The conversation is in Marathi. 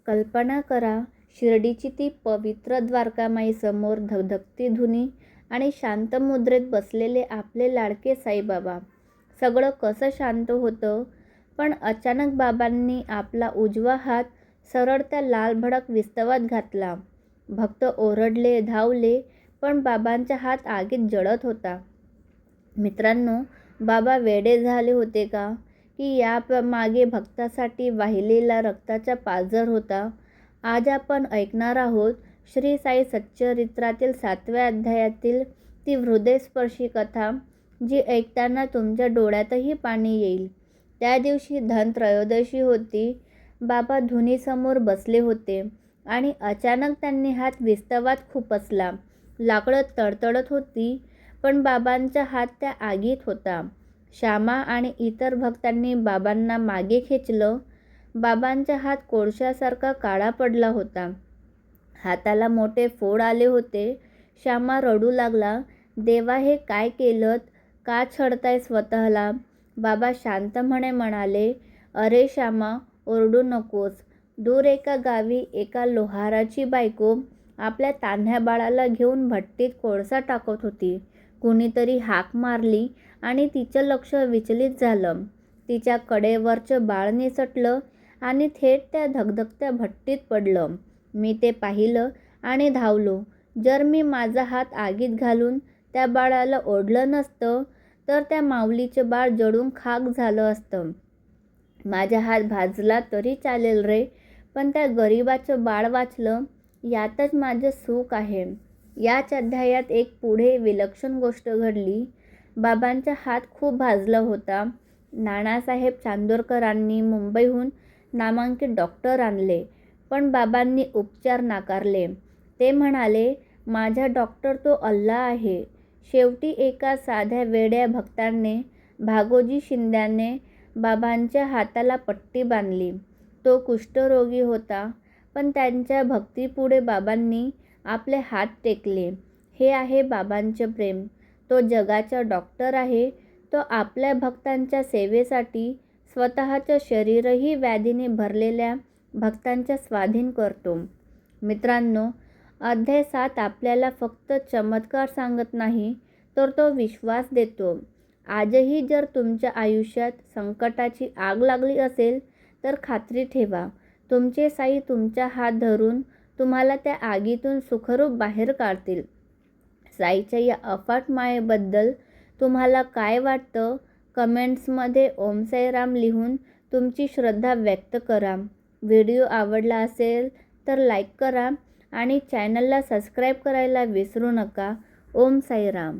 कल्पना करा, शिर्डीची ती पवित्र द्वारकामाई समोर धगधगती धुनी आणि शांत मुद्रेत बसलेले आपले लाडके साईबाबा. सगळं कसं शांत होतं, पण अचानक बाबांनी आपला उजवा हात सरळ त्या लालभडक विस्तवात घातला. भक्त ओरडले, धावले, पण बाबांचा हात आगीत जळत होता. मित्रांनो, बाबा वेडे झाले होते का? की या मागे भक्तासाठी वाहिलेला रक्ताचा पाझर होता? आज आपण ऐकणार आहोत श्री साई सच्चरित्रातील 7व्या अध्यायातील ती हृदयस्पर्शी कथा, जी ऐकताना तुमच्या डोळ्यातही पाणी येईल. त्या दिवशी धनत्रयोदशी होती. बाबा धुनीसमोर बसले होते आणि अचानक त्यांनी हात विस्तवात खुपसला. लाकडं तडतडत होती, पण बाबांचा हात त्या आगीत होता. श्यामा आणि इतर भक्तांनी बाबांना मागे खेचलं. बाबांचा हात कोळशासारखा काळा पडला होता. हाताला मोठे फोड आले होते. श्यामा रडू लागला, देवा, हे काय केलंत? का छळताय स्वतःला? बाबा शांतपणे म्हणाले, अरे श्यामा, ओरडू नकोस. दूर एका गावी एका लोहाराची बायको आपल्या तान्ह्या बाळाला घेऊन भट्टीत कोळसा टाकत होती. कुणीतरी हाक मारली आणि तिचं लक्ष विचलित झालं. तिच्या कडेवरचं बाळ निसटलं आणि थेट त्या धगधगत्या भट्टीत पडलं. मी ते पाहिलं आणि धावलो. जर मी माझा हात आगीत घालून त्या बाळाला ओढलं नसतं, तर त्या माऊलीचं बाळ जळून खाक झालं असतं. माझा हात भाजला तरी चालेल रे, पण त्या गरिबाचं बाळ वाचलं, यातच माझं सुख आहे. याच अध्यायात एक पुढे विलक्षण गोष्ट घडली. बाबांचा हात खूप भाजला होता. नानासाहेब चांदोरकरांनी मुंबईहून नामांकित डॉक्टर आणले, पण बाबांनी उपचार नाकारले. ते म्हणाले, माझा डॉक्टर तो अल्ला आहे. शेवटी एका साध्या वेड्या भक्ताने, भागोजी शिंद्याने, बाबांच्या हाताला पट्टी बांधली. तो कुष्ठरोगी होता, पण त्यांच्या भक्तीपुढे बाबांनी आपले हात टेकले. हे आहे बाबांचं प्रेम. तो जगाचा डॉक्टर आहे. तो आपल्या भक्तांच्या सेवेसाठी स्वतःचं शरीरही व्याधीने भरलेल्या भक्तांच्या स्वाधीन करतो. मित्रांनो, अध्याय 7 आपल्याला फक्त चमत्कार सांगत नाही, तर तो विश्वास देतो. आजही जर तुमच्या आयुष्यात संकटाची आग लागली असेल, तर खात्री ठेवा, तुमचे साई तुमचा हात धरून तुम्हाला त्या आगीतून सुखरूप बाहेर काढतील. साईच्या या अफाट मायेबद्दल तुम्हाला काय वाटतं? कमेंट्समध्ये ओम साईराम लिहून तुमची श्रद्धा व्यक्त करा. व्हिडिओ आवडला असेल तर लाईक करा आणि चॅनलला सबस्क्राईब करायला विसरू नका. ओम साईराम.